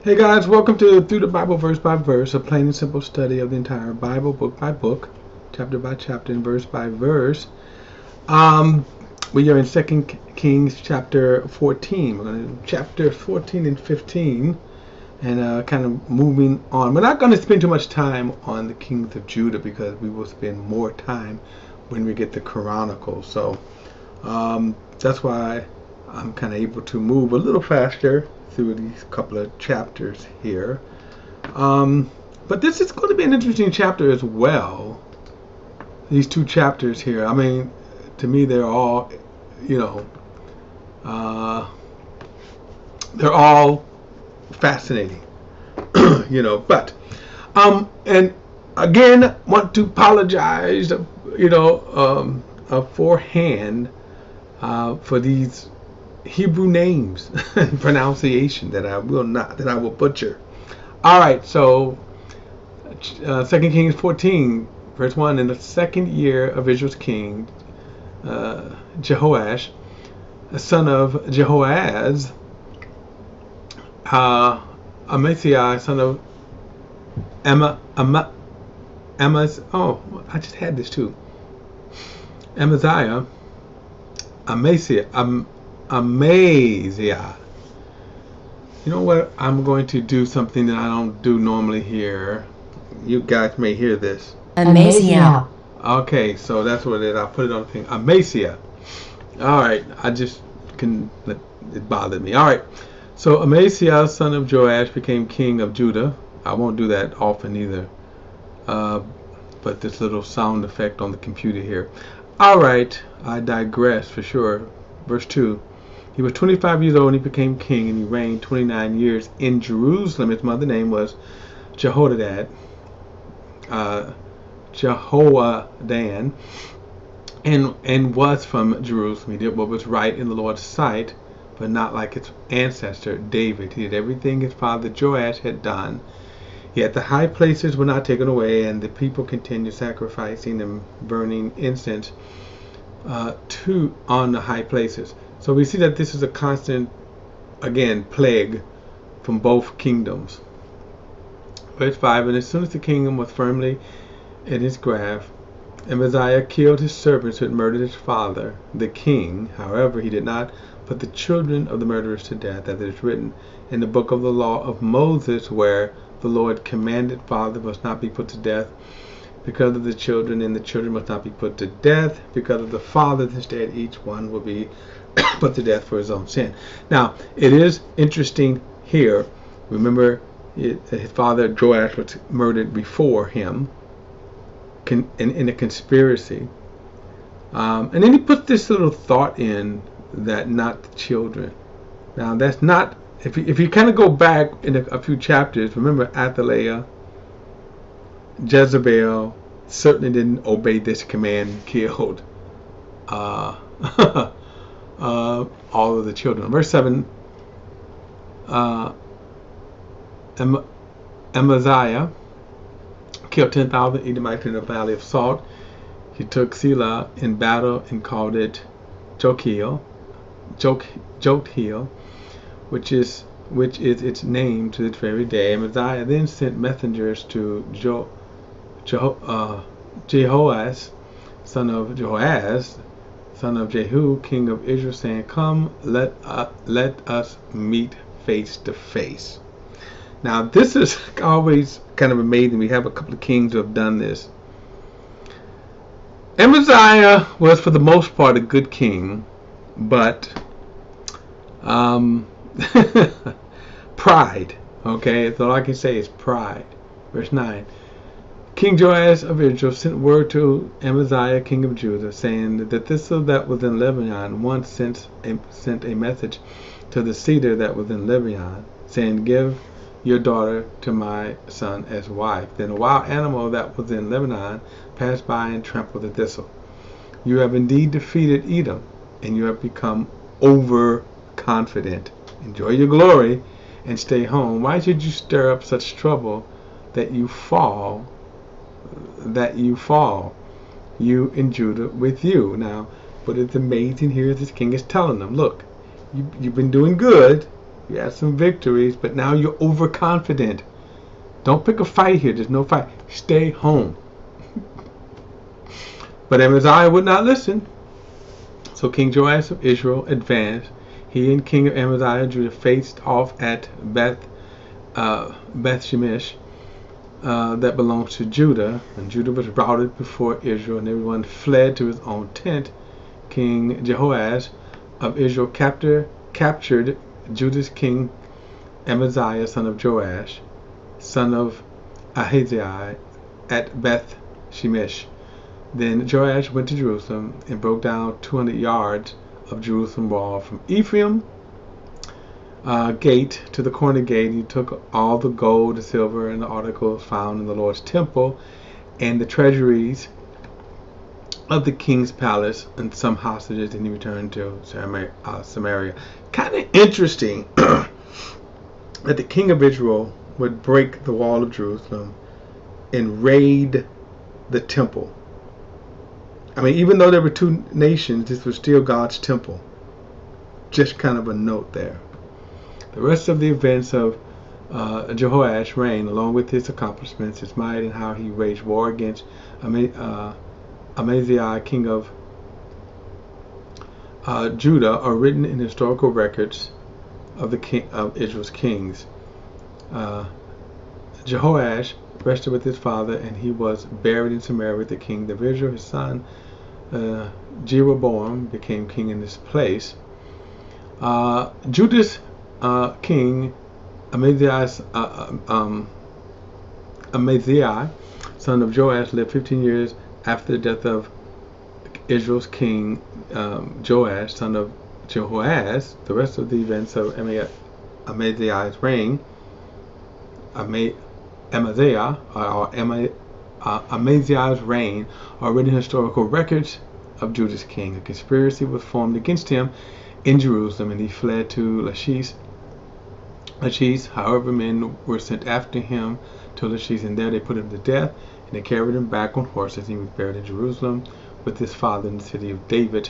Hey guys, welcome to Through the Bible Verse by Verse, a plain and simple study of the entire Bible, book by book, chapter by chapter, and verse by verse. We are in 2 Kings chapter 14. We're going to do chapter 14 and 15 and kind of moving on. We're not going to spend too much time on the kings of Judah because we will spend more time when we get the Chronicles. So that's why I'm kind of able to move a little faster through these couple of chapters here. But this is going to be an interesting chapter as well. These two chapters here. I mean, to me, they're all, they're all fascinating, But, and again, want to apologize, beforehand for these Hebrew names and pronunciation that I will butcher. All right, so 2 Kings 14, verse 1. In the second year of Israel's king, Joash, son of Jehoahaz, Amaziah, son of I just had this too. Amaziah. You know what? I'm going to do something that I don't do normally here. You guys may hear this. Amaziah. Okay, so that's what it is. I'll put it on the thing. Amaziah. All right, I just can let it bother me. All right, so Amaziah, son of Joash, became king of Judah. I won't do that often either. But this little sound effect on the computer here. All right, I digress for sure. Verse 2. He was 25 years old and he became king, and he reigned 29 years in Jerusalem. His mother's name was Jehoadan, and was from Jerusalem. He did what was right in the Lord's sight, but not like his ancestor David. He did everything his father Joash had done. Yet the high places were not taken away, and the people continued sacrificing and burning incense on the high places. So we see that this is a constant, again, plague from both kingdoms. Verse 5, and as soon as the kingdom was firmly in his grasp, Amaziah killed his servants who had murdered his father, the king. However, he did not put the children of the murderers to death, as it is written in the book of the law of Moses, where the Lord commanded fathers must not be put to death because of the children, and the children must not be put to death because of the fathers. Instead, each one will be put to death for his own sin. Now, it is interesting here. Remember, his father Joash was murdered before him in a conspiracy. And then he puts this little thought in that not the children. Now, that's not, if you kind of go back in a few chapters, remember Athaliah, Jezebel certainly didn't obey this command and killed all of the children. Verse 7, Amaziah killed 10,000 Edomites in the valley of Salt. He took Selah in battle and called it Joktheel, which is its name to this very day. Amaziah then sent messengers to Jehoash, son of Joahaz, son of Jehu, king of Israel, saying, "Come, let us meet face to face." Now, this is always kind of amazing. We have a couple of kings who have done this. Amaziah was, for the most part, a good king, but pride. Okay, that's all I can say is pride. Verse 9. King Joash of Israel sent word to Amaziah, king of Judah, saying that the thistle that was in Lebanon once sent a message to the cedar that was in Lebanon, saying, "Give your daughter to my son as wife." Then a wild animal that was in Lebanon passed by and trampled the thistle. You have indeed defeated Edom, and you have become overconfident. Enjoy your glory and stay home. Why should you stir up such trouble that you fall, you and Judah with you? Now, what is amazing here is this king is telling them, look, you've been doing good, You had some victories, but now you're overconfident. Don't pick a fight here. There's no fight. Stay home. But Amaziah would not listen. So King Joash of Israel advanced. He and King Amaziah of Judah faced off at Beth Shemesh, that belongs to Judah, and Judah was routed before Israel, and everyone fled to his own tent. King Joash of Israel captured Judah's king Amaziah, son of Joash, son of Ahaziah, at Beth Shemesh. Then Joash went to Jerusalem and broke down 200 yards of Jerusalem wall from Ephraim gate to the corner gate. He took all the gold, the silver, and the articles found in the Lord's temple and the treasuries of the king's palace and some hostages, and he returned to Samaria. Kind of interesting that the king of Israel would break the wall of Jerusalem and raid the temple. I mean, even though there were two nations, this was still God's temple. Just kind of a note there. The rest of the events of Jehoash's reign, along with his accomplishments, his might, and how he waged war against Amaziah, king of Judah, are written in historical records of the king of Israel's kings. Jehoash rested with his father, and he was buried in Samaria with the king of Israel. His son Jeroboam became king in this place. Judah's king Amaziah, son of Joash, lived 15 years after the death of Israel's king Joash, son of Jehoash. The rest of the events of Amaziah's reign, Amaziah's reign, are written in historical records of Judah's king. A conspiracy was formed against him in Jerusalem, and he fled to Lachish. However, men were sent after him to Lachish, and there they put him to death, and they carried him back on horses. He was buried in Jerusalem with his father in the city of David.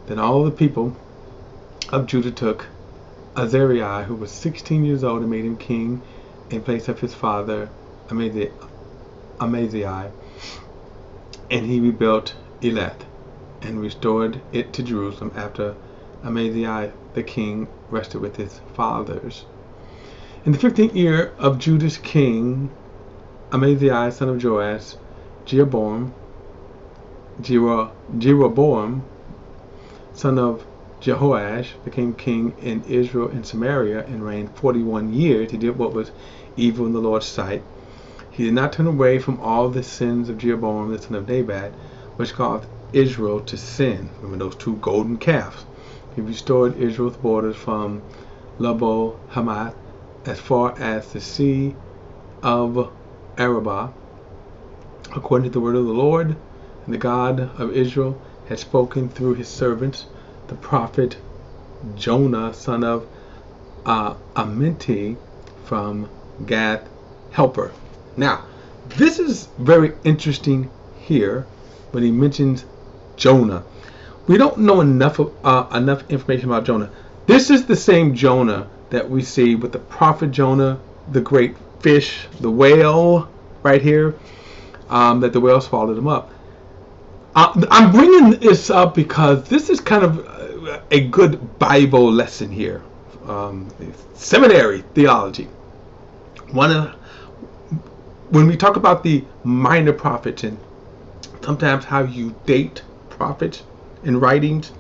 Then all the people of Judah took Azariah, who was 16 years old, and made him king in place of his father Amaziah, and he rebuilt Elath and restored it to Jerusalem after Amaziah the king rested with his fathers. In the 15th year of Judah's king Amaziah, son of Joash, Jeroboam, son of Jehoash, became king in Israel and Samaria and reigned 41 years. He did what was evil in the Lord's sight. He did not turn away from all the sins of Jeroboam, the son of Nebat, which caused Israel to sin. Remember those two golden calves. He restored Israel's borders from Labo Hamath as far as the sea of Arabah, according to the word of the Lord. And the God of Israel had spoken through his servants, the prophet Jonah, son of Amittai, from Gath Helper. Now, this is very interesting here when he mentions Jonah. We don't know enough information about Jonah. This is the same Jonah that we see with the prophet Jonah, the great fish, the whale, right here, that the whale swallowed him up. I'm bringing this up because this is kind of a good Bible lesson here. Seminary theology. When we talk about the minor prophets and sometimes how you date prophets in writings,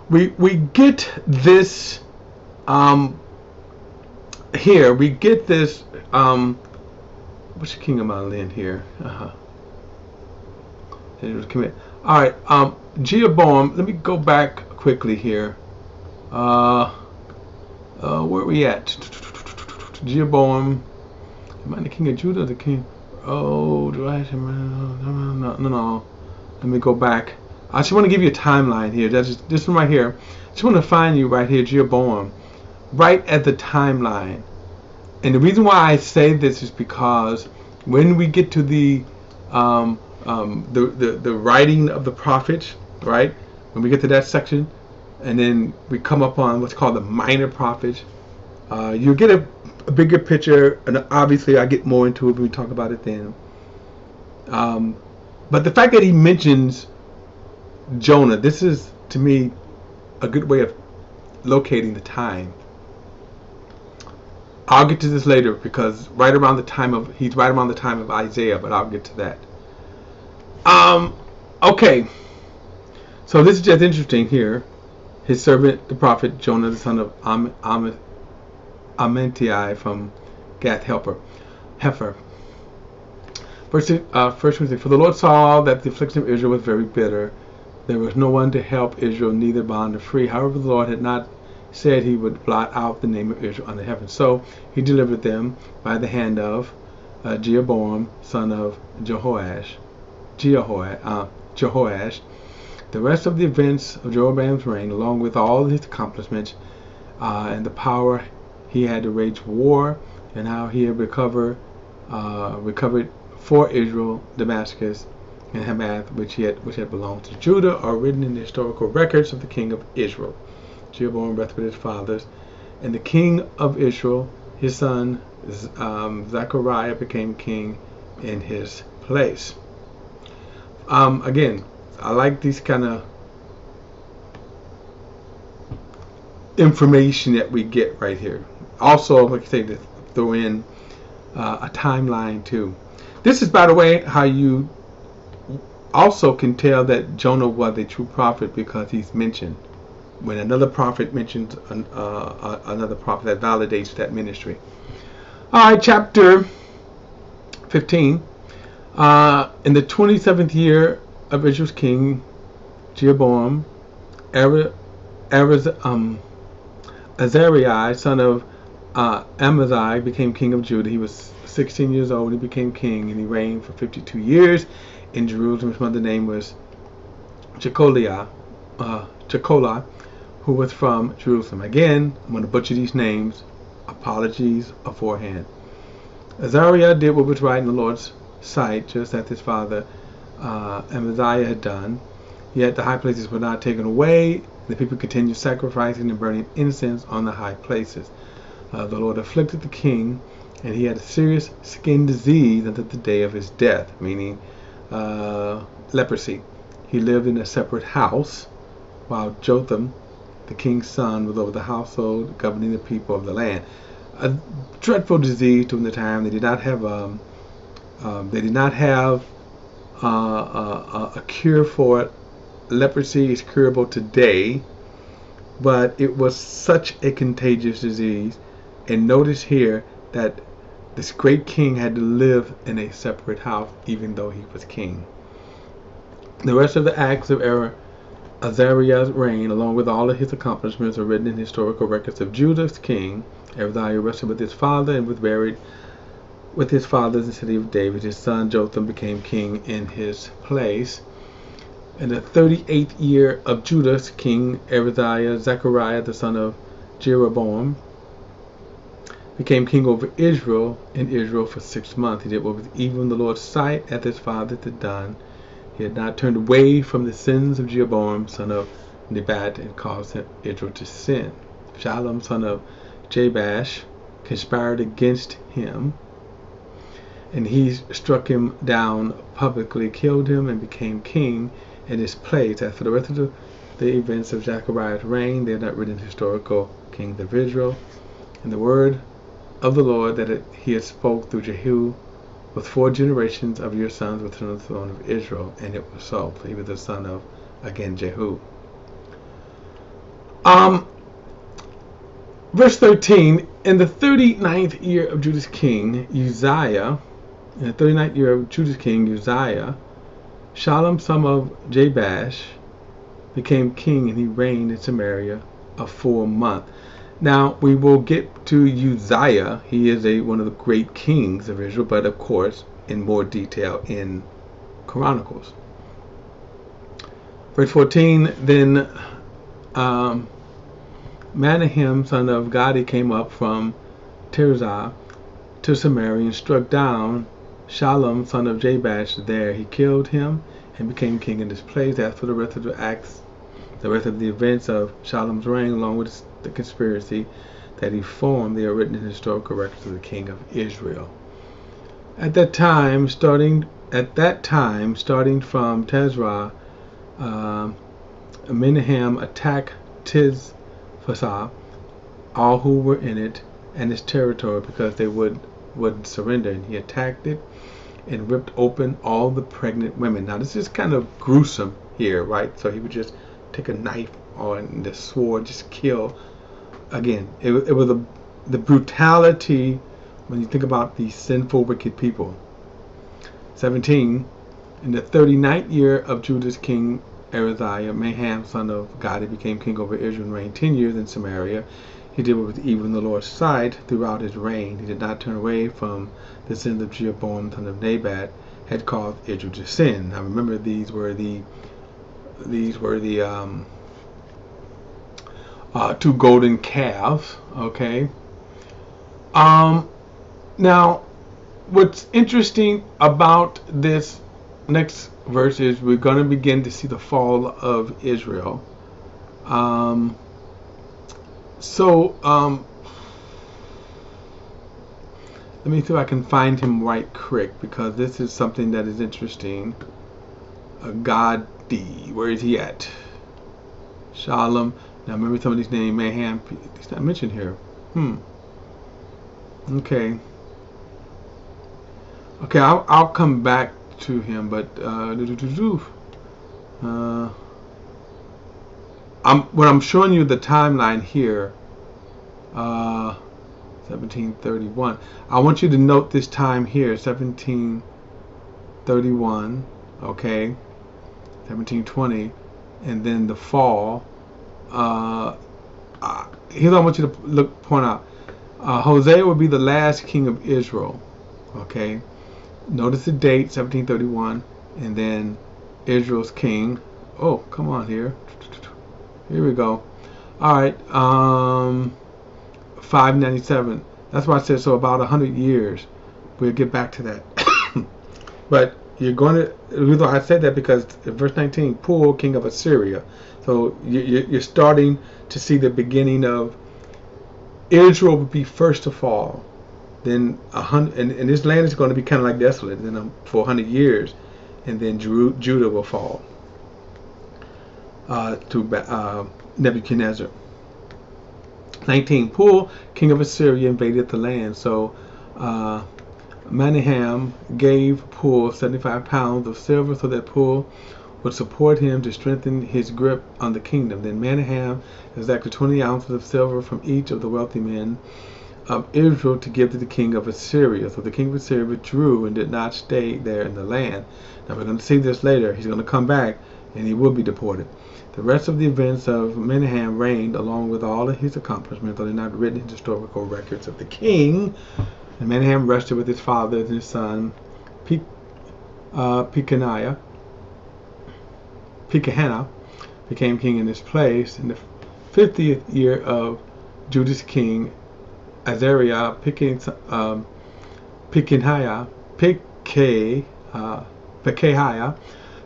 we get this here. We get this what's the king of my land here? It was commit. All right, Jeroboam. Let me go back quickly here. Where are we at? Jeroboam. Am I the king of Judah? The king? Oh, do I? No. Let me go back. I just want to give you a timeline here. That's just this one right here. I just want to find you right here, Jeroboam, right at the timeline. And the reason why I say this is because when we get to the writing of the prophets, right? When we get to that section, and then we come upon what's called the minor prophets. You get a bigger picture, and obviously I get more into it when we talk about it then. But the fact that he mentions Jonah, this is to me a good way of locating the time. I'll get to this later because he's right around the time of Isaiah, but I'll get to that. Okay. So this is just interesting here. His servant, the prophet Jonah, the son of Amittai from Gath Hefer. First, for the Lord saw that the affliction of Israel was very bitter. There was no one to help Israel, neither bond nor free. However, the Lord had not said he would blot out the name of Israel under heaven. So he delivered them by the hand of Jeroboam, son of Jehoash. The rest of the events of Jeroboam's reign, along with all his accomplishments and the power he had to wage war, and how he had recovered for Israel Damascus and Hamath, which had belonged to Judah, are written in the historical records of the king of Israel. Jeroboam rested with his fathers, and the king of Israel, his son Zechariah, became king in his place. Again, I like these kind of information that we get right here. Also, like I say, to throw in a timeline too. This is, by the way, how you also can tell that Jonah was a true prophet, because he's mentioned. When another prophet mentions another prophet, that validates that ministry. All right, chapter 15. In the 27th year of Israel's king Jeroboam, Azariah, son of Amaziah, became king of Judah. He was 16 years old. He became king, and he reigned for 52 years in Jerusalem. His mother's name was Jecoliah, who was from Jerusalem. Again, I'm going to butcher these names. Apologies aforehand. Azariah did what was right in the Lord's sight, just as his father Amaziah had done. Yet the high places were not taken away, and the people continued sacrificing and burning incense on the high places. The Lord afflicted the king, and he had a serious skin disease until the day of his death, meaning leprosy. He lived in a separate house, while Jotham, the king's son, was over the household, governing the people of the land. A dreadful disease during the time. They did not have a cure for it. Leprosy is curable today, but it was such a contagious disease. And notice here that this great king had to live in a separate house, even though he was king. The rest of the acts of Azariah's reign, along with all of his accomplishments, are written in historical records of Judah's king. Azariah rested with his father and was buried with his fathers in the city of David. His son Jotham became king in his place. In the 38th year of Judah's king Azariah, Zechariah, the son of Jeroboam, became king over Israel for 6 months. He did what was evil in the Lord's sight, as his fathers had done. He had not turned away from the sins of Jeroboam, son of Nebat, and caused Israel to sin. Shallum, son of Jabash, conspired against him, and he struck him down publicly, killed him, and became king in his place. As for the rest of the events of Zechariah's reign, they are not written in historical kings of Israel. And the word of the Lord that he had spoke through Jehu was 4 generations of your sons within the throne of Israel, and it was so. He was the son of, again, Jehu. Verse 13, in the 39th year of Judah's king Uzziah, Shallum, son of Jabash, became king, and he reigned in Samaria a full month. Now, we will get to Uzziah. He is one of the great kings of Israel, but of course, in more detail in Chronicles. Verse 14, then Menahem, son of Gadi, came up from Tirzah to Samaria and struck down Shallum, son of Jabash there. He killed him and became king in his place. As for the rest of the acts The rest of the events of Shallum's reign, along with the conspiracy that he formed, they are written in historical records of the king of Israel. At that time, starting from Tezrah, Menahem attacked Tizphah, all who were in it, and its territory, because they wouldn't surrender. And he attacked it and ripped open all the pregnant women. Now this is kind of gruesome here, right? So he would just take a knife or the sword, just kill. Again, it was the brutality when you think about these sinful, wicked people. 17. In the 39th year of Judah's king Araziah, Menahem, son of Gadi, became king over Israel and reigned 10 years in Samaria. He did what was evil in the Lord's sight throughout his reign. He did not turn away from the sins of Jeroboam, son of Nebat, had caused Israel to sin. Now remember, these were the two golden calves. Okay. Now, what's interesting about this next verse is we're going to begin to see the fall of Israel. Let me see if I can find him right quick, because this is something that is interesting. Gadi, where is he at? Shalom. Now remember somebody's name, Menahem. He's not mentioned here. Okay. Okay, I'll come back to him, but when I'm showing you the timeline here, 1731. I want you to note this time here, 1731. Okay, 1720, and then the fall. Here's what I want you to point out. Hosea will be the last king of Israel. Okay, notice the date, 1731, and then Israel's king. Oh, come on here. Here we go. All right, 597. That's why I said so. About 100 years. We'll get back to that. But you're going to. The reason I said that because in verse 19, Pul, king of Assyria. So you're starting to see the beginning of Israel will be first to fall. Then and this land is going to be kind of like desolate. Then for 100 years, and then Judah will fall to Nebuchadnezzar. 19. Pul, king of Assyria, invaded the land. So Menahem gave Pul 75 pounds of silver so that Pul would support him to strengthen his grip on the kingdom. Then Menahem exacted 20 ounces of silver from each of the wealthy men of Israel to give to the king of Assyria. So the king of Assyria withdrew and did not stay there in the land. Now we're going to see this later. He's going to come back and he will be deported. The rest of the events of Menahem reigned, along with all of his accomplishments, are not written in historical records of the king. And Menahem rested with his father and his son Pekaniah became king in his place. In the 50th year of Judah's king Azariah, Pekahiah,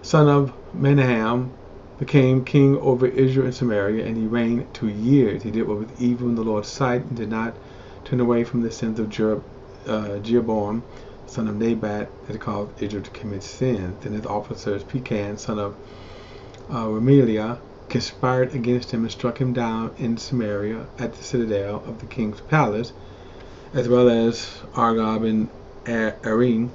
son of Menahem, became king over Israel and Samaria, and he reigned 2 years. He did what was evil in the Lord's sight, and did not turn away from the sins of Jeroboam, son of Nebat, that caused Israel to commit sins. Then his officers, Pecan, son of Remaliah, conspired against him and struck him down in Samaria at the citadel of the king's palace, as well as Argob and Arib.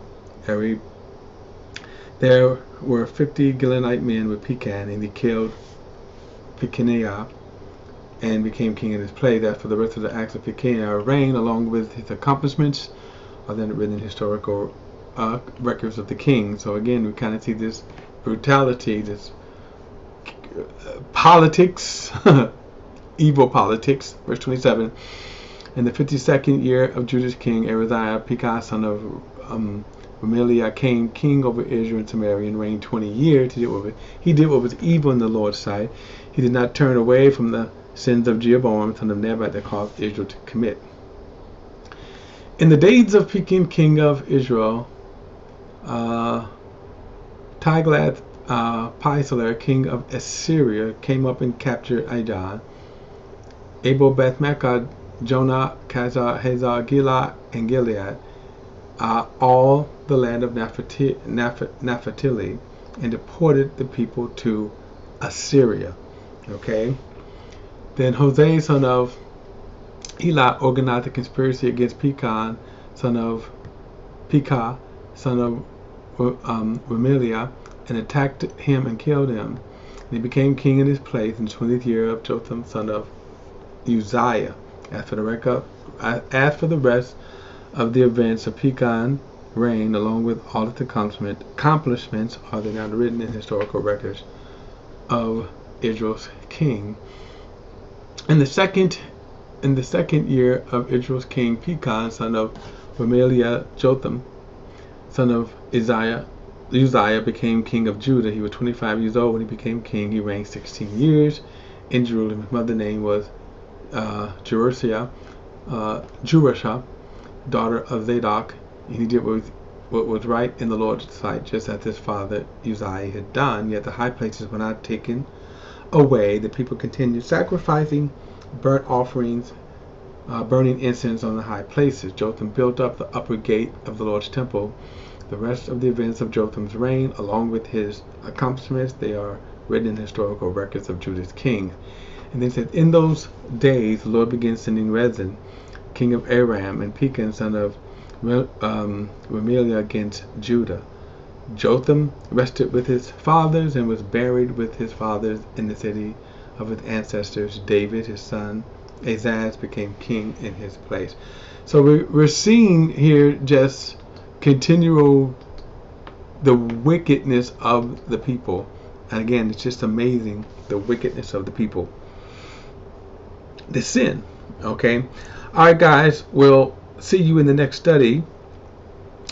There were 50 Gileadite men with Pecan, and he killed Pekaniah and became king in his place. As for the rest of the acts of Pekaniah's reign, along with his accomplishments, are then written in historical records of the king. So again, we kind of see this brutality, this politics, evil politics. Verse 27. In the 52nd year of Judah's king Araziah, Pekah, son of Remaliah, came king over Israel and Samaria, and reigned 20 years. He did what was evil in the Lord's sight. He did not turn away from the sins of Jeroboam, son of Nebat, that caused Israel to commit. In the days of Pekin, king of Israel, Tiglath Pisaler, king of Assyria, came up and captured Aijan. Abel, Beth-Maachah, Jonah, Kazar, Hazar, Gilad, and Gilead, all the land of Naphtali, and deported the people to Assyria. Okay. Then Hosea, son of Eli, organized a conspiracy against Pekah, son of Remaliah, and attacked him and killed him. And he became king in his place in the 20th year of Jotham, son of Uzziah. As for the rest of the events of Pekah's reign, along with all its accomplishments, are they not written in historical records of Israel's king. In the second year of Israel's king Pekah, son of Remaliah, Jotham, son of Uzziah, became king of Judah. He was 25 years old when he became king. He reigned 16 years in Jerusalem. His mother's name was Jerusha, daughter of Zadok. He did what was right in the Lord's sight, just as his father Uzziah had done. Yet the high places were not taken away. The people continued sacrificing burnt offerings, burning incense on the high places. Jotham built up the upper gate of the Lord's temple. The rest of the events of Jotham's reign, along with his accomplishments, they are written in historical records of Judah's king. And then it says, in those days the Lord began sending Rezin, king of Aram, and Pekah, son of Remaliah, against Judah. Jotham rested with his fathers and was buried with his fathers in the city of his ancestors. David, his son, Azaz, became king in his place. So we're seeing here just continual the wickedness of the people. And again, it's just amazing, the wickedness of the people. The sin. Okay. All right, guys. We'll see you in the next study.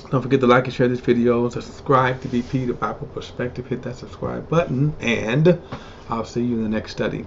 Don't forget to like and share this video. Subscribe to BP, the Bible Perspective. Hit that subscribe button. And I'll see you in the next study.